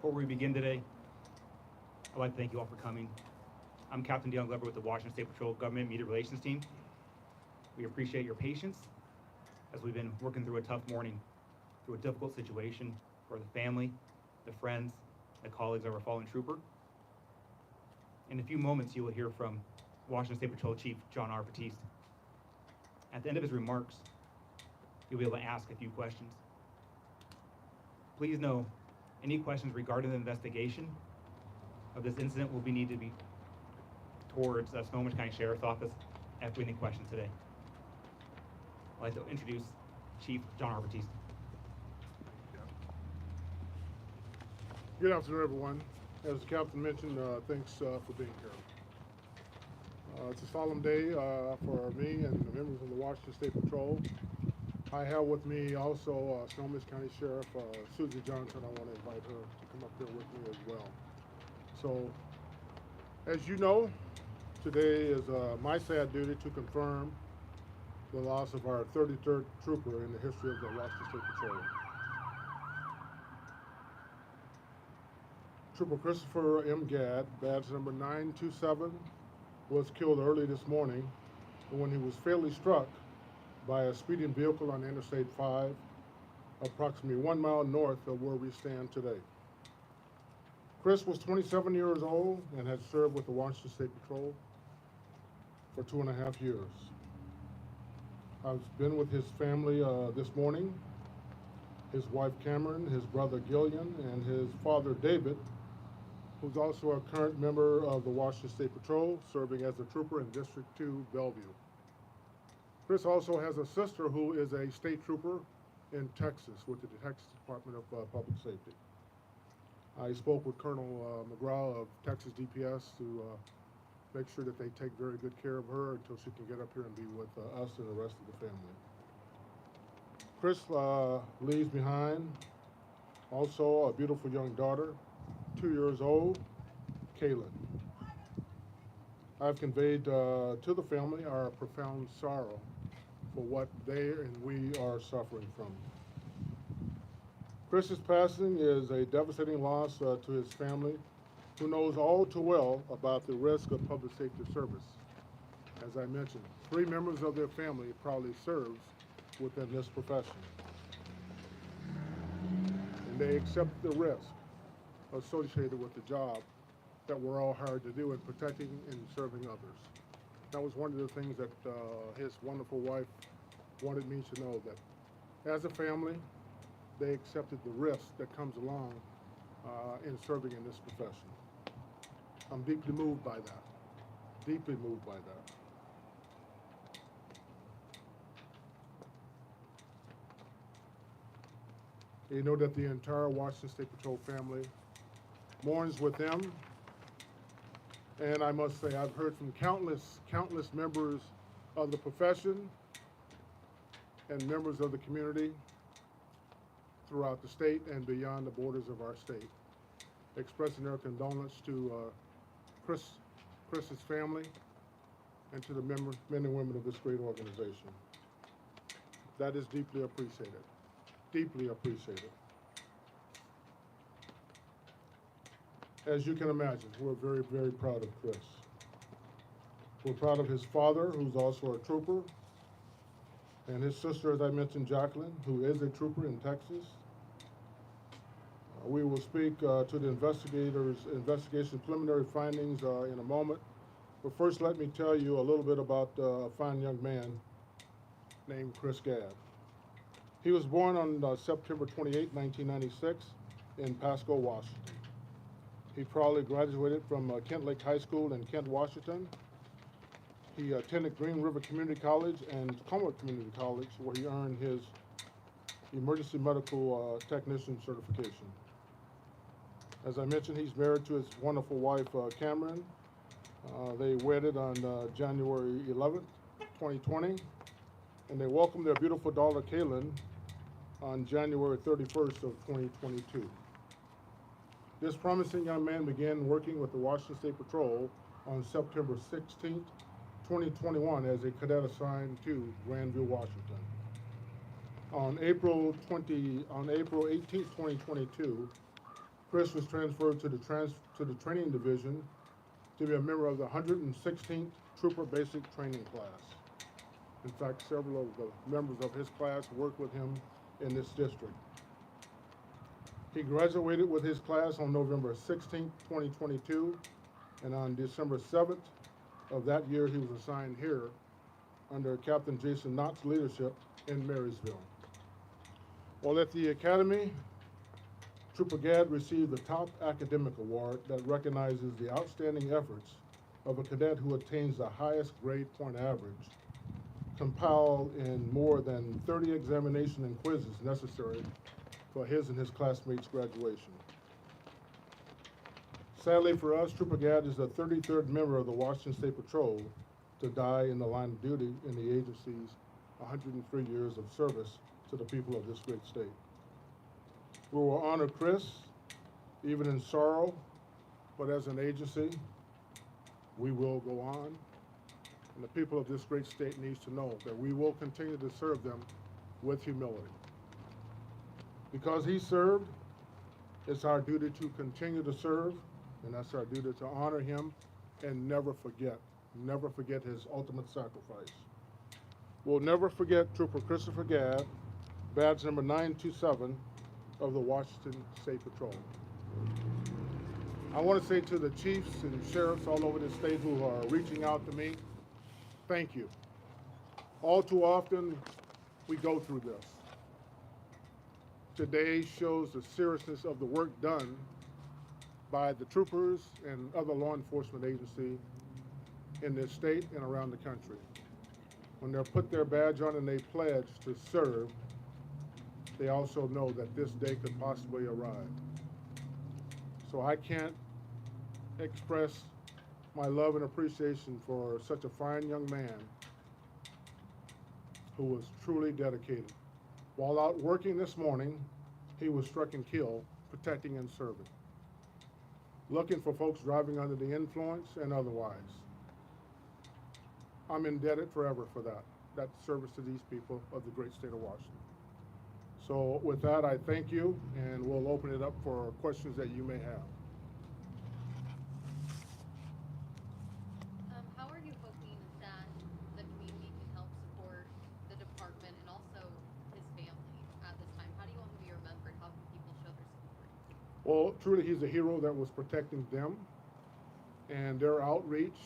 Before we begin today, I'd like to thank you all for coming. I'm Captain Deion Glover with the Washington State Patrol Government Media Relations Team. We appreciate your patience as we've been working through a tough morning, through a difficult situation for the family, the friends, the colleagues of our fallen trooper. In a few moments, you will hear from Washington State Patrol Chief John R. Batiste. At the end of his remarks, you'll be able to ask a few questions. Please know, any questions regarding the investigation of this incident will be needed to be towards Snohomish County Sheriff's Office after any questions today. I'd like to introduce Chief John R. Batiste. Good afternoon, everyone. As the captain mentioned, thanks for being here. It's a solemn day for me and the members of the Washington State Patrol. I have with me also Snohomish County Sheriff Susie Johnson. I want to invite her to come up here with me as well. So, as you know, today is my sad duty to confirm the loss of our 33rd trooper in the history of the Washington State Patrol. Trooper Christopher M. Gadd, badge number 927, was killed early this morning when he was fatally struck by a speeding vehicle on Interstate 5, approximately 1 mile north of where we stand today. Chris was 27 years old and had served with the Washington State Patrol for 2.5 years. I've been with his family this morning, his wife Cameron, his brother Gillian, and his father David, who's also a current member of the Washington State Patrol, serving as a trooper in District 2, Bellevue. Chris also has a sister who is a state trooper in Texas with the Texas Department of Public Safety. I spoke with Colonel McGraw of Texas DPS to make sure that they take very good care of her until she can get up here and be with us and the rest of the family. Chris leaves behind also a beautiful young daughter, 2 years old, Kaylin. I've conveyed to the family our profound sorrow for what they and we are suffering from. Chris's passing is a devastating loss to his family, who knows all too well about the risk of public safety service. As I mentioned, 3 members of their family proudly serves within this profession. And they accept the risk associated with the job that we're all hired to do in protecting and serving others. That was one of the things that his wonderful wife wanted me to know, that as a family, they accepted the risk that comes along in serving in this profession. I'm deeply moved by that, deeply moved by that. You know that the entire Washington State Patrol family mourns with them. And I must say, I've heard from countless members of the profession and members of the community throughout the state and beyond the borders of our state, expressing their condolence to Chris's family and to the men and women of this great organization. That is deeply appreciated, deeply appreciated. As you can imagine, we're very, very proud of Chris. We're proud of his father, who's also a trooper, and his sister, as I mentioned, Jacqueline, who is a trooper in Texas. We will speak to the investigation preliminary findings in a moment. But first, let me tell you a little bit about a fine young man named Chris Gadd. He was born on September 28, 1996 in Pasco, Washington. He proudly graduated from Kent Lake High School in Kent, Washington. He attended Green River Community College and Tacoma Community College, where he earned his emergency medical technician certification. As I mentioned, he's married to his wonderful wife, Cameron. They wedded on January 11th, 2020, and they welcomed their beautiful daughter, Kaylin, on January 31st of 2022. This promising young man began working with the Washington State Patrol on September 16th, 2021 as a cadet assigned to Grandview, Washington. On April 18th, 2022, Chris was transferred to the training division to be a member of the 116th Trooper Basic Training class. In fact, several of the members of his class work with him in this district. He graduated with his class on November 16, 2022, and on December 7th of that year, he was assigned here under Captain Jason Knott's leadership in Marysville. While at the Academy, Trooper Gadd received the top academic award that recognizes the outstanding efforts of a cadet who attains the highest grade point average, compiled in more than 30 examinations and quizzes necessary for his and his classmates' graduation. Sadly for us, Trooper Gadd is the 33rd member of the Washington State Patrol to die in the line of duty in the agency's 103 years of service to the people of this great state. We will honor Chris, even in sorrow, but as an agency, we will go on. And the people of this great state needs to know that we will continue to serve them with humility. Because he served, it's our duty to continue to serve, and that's our duty to honor him and never forget his ultimate sacrifice. We'll never forget Trooper Christopher Gadd, badge number 927 of the Washington State Patrol. I want to say to the chiefs and sheriffs all over the state who are reaching out to me, thank you. All too often, we go through this. Today shows the seriousness of the work done by the troopers and other law enforcement agencies in this state and around the country. When they're put their badge on and they pledge to serve, they also know that this day could possibly arrive. So I can't express my love and appreciation for such a fine young man who was truly dedicated. While out working this morning, he was struck and killed, protecting and serving, looking for folks driving under the influence and otherwise. I'm indebted forever for that service to these people of the great state of Washington. So with that, I thank you, and we'll open it up for questions that you may have. How are you hoping that the community can help support the department and also his family at this time? How do you want him to be remembered? How can people show their support? Well, truly, he's a hero that was protecting them, and their outreach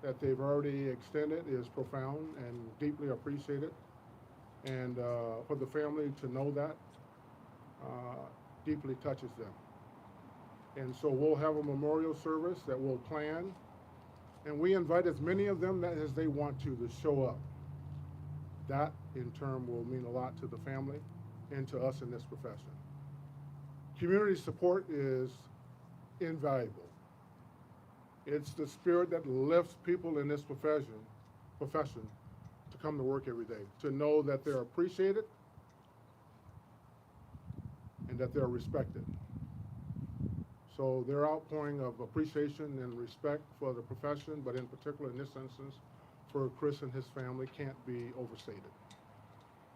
that they've already extended is profound and deeply appreciated. And for the family to know that deeply touches them. And so we'll have a memorial service that we'll plan, and we invite as many of them as they want to show up. That in turn will mean a lot to the family and to us in this profession. Community support is invaluable. It's the spirit that lifts people in this profession to come to work every day, to know that they're appreciated and that they're respected. So their outpouring of appreciation and respect for the profession, but in particular in this instance, for Chris and his family, can't be overstated.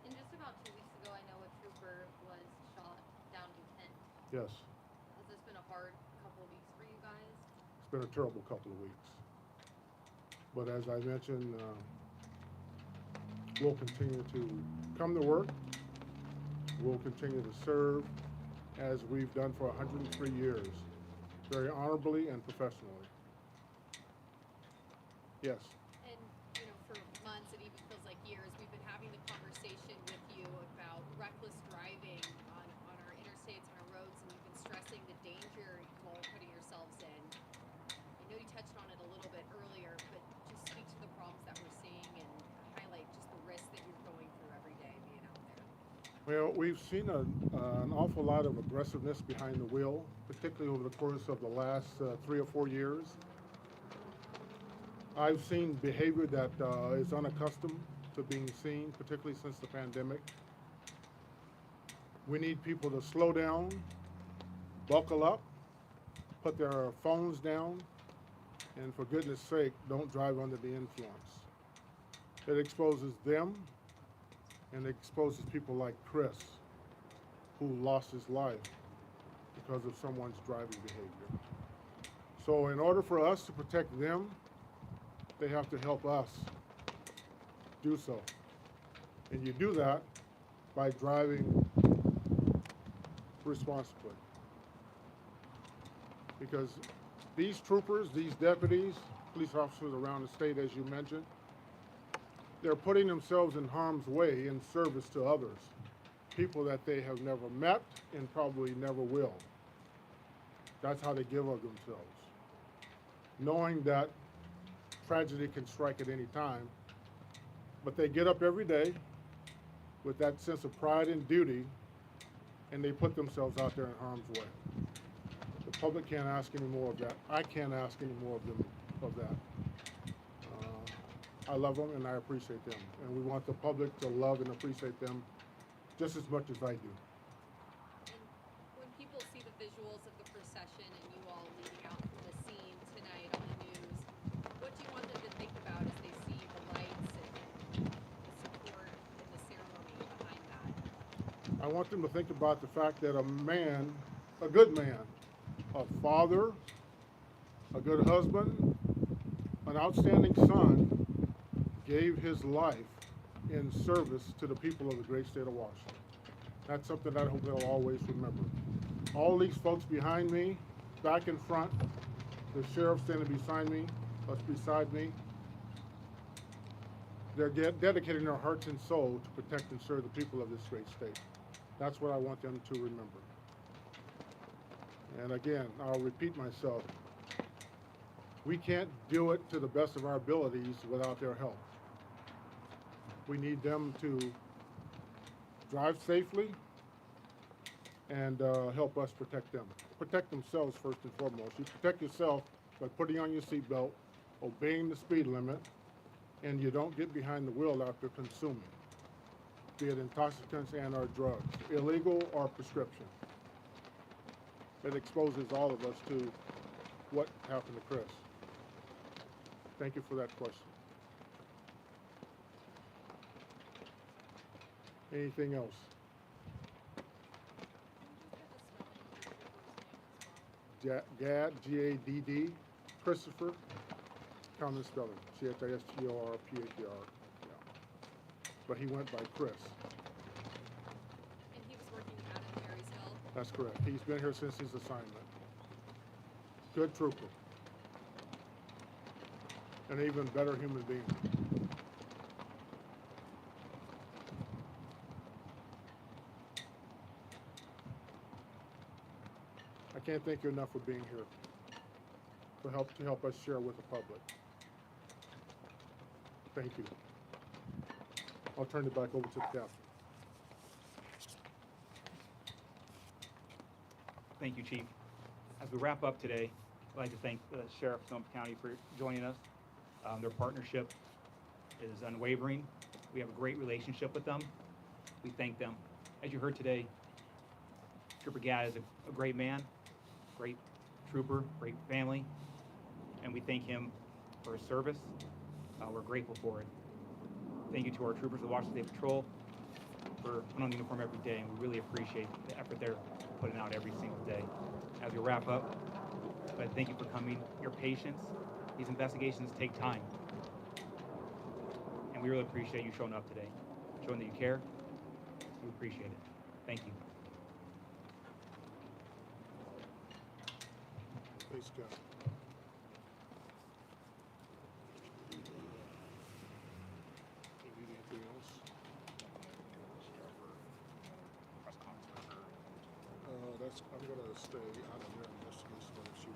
And just about 2 weeks ago, I know a trooper was shot down in Kent. Yes, Has this been a hard couple of weeks for you guys? it's been a terrible couple of weeks. But as I mentioned, we'll continue to come to work. We'll continue to serve as we've done for 103 years, very honorably and professionally. Yes. And, for months, it even feels like years, we've been having the conversation with you about reckless driving on our interstates, on our roads, and you've been stressing the danger you all are putting yourselves in. I know you touched on it a little bit earlier, but just speak to the problems that we're seeing and highlight just the risk that you're going through every day being out there. Well, we've seen an awful lot of aggressiveness behind the wheel, particularly over the course of the last 3 or 4 years. I've seen behavior that is unaccustomed to being seen, particularly since the pandemic. We need people to slow down, buckle up, put their phones down, and for goodness sake, don't drive under the influence. It exposes them, and it exposes people like Chris, who lost his life because of someone's driving behavior. So in order for us to protect them, they have to help us do so. And you do that by driving responsibly. Because these troopers, these deputies, police officers around the state, as you mentioned, they're putting themselves in harm's way in service to others, people that they have never met and probably never will. That's how they give of themselves. Knowing that tragedy can strike at any time, but they get up every day with that sense of pride and duty, and they put themselves out there in harm's way. The public can't ask any more of that. I can't ask any more of them of that. I love them and I appreciate them, and we want the public to love and appreciate them just as much as I do. And when people see the visuals of the procession and you all leading out from the scene tonight on the news, what do you want them to think about as they see the lights and the support and the ceremony behind that? I want them to think about the fact that a man, a good man, a father, a good husband, an outstanding son, gave his life in service to the people of the great state of Washington. That's something that I hope they'll always remember. All these folks behind me, back in front, the sheriff standing beside me, they're dedicating their hearts and soul to protect and serve the people of this great state. That's what I want them to remember. And again, I'll repeat myself. We can't do it to the best of our abilities without their help. We need them to drive safely and help us protect them. Protect themselves first and foremost. You protect yourself by putting on your seatbelt, obeying the speed limit, and you don't get behind the wheel after consuming, be it intoxicants and or drugs, illegal or prescription. It exposes all of us to what happened to Chris. Thank you for that question. Anything else? Gadd, G-A-D-D, Christopher, common spelling, C-H-I-S-T-O-R-P-H-E-R, yeah. But he went by Chris. And he was working out in Marysville. That's correct. He's been here since his assignment. Good trooper. An even better human being. I can't thank you enough for being here to help us share with the public. Thank you. I'll turn it back over to the captain. Thank you, Chief. As we wrap up today, I'd like to thank the Sheriff of Sonoma County for joining us. Their partnership is unwavering. We have a great relationship with them. We thank them. As you heard today, Trooper Gadd is a great man, great trooper, great family, and we thank him for his service. We're grateful for it. Thank you to our troopers of the Washington State Patrol for putting on the uniform every day, and we really appreciate the effort they're putting out every single day. As we wrap up, but thank you for coming, your patience. These investigations take time, and we really appreciate you showing up today, showing that you care. We appreciate it. Thank you. Thanks, Gadd. Anything else? I'm gonna stay out of their investigation if she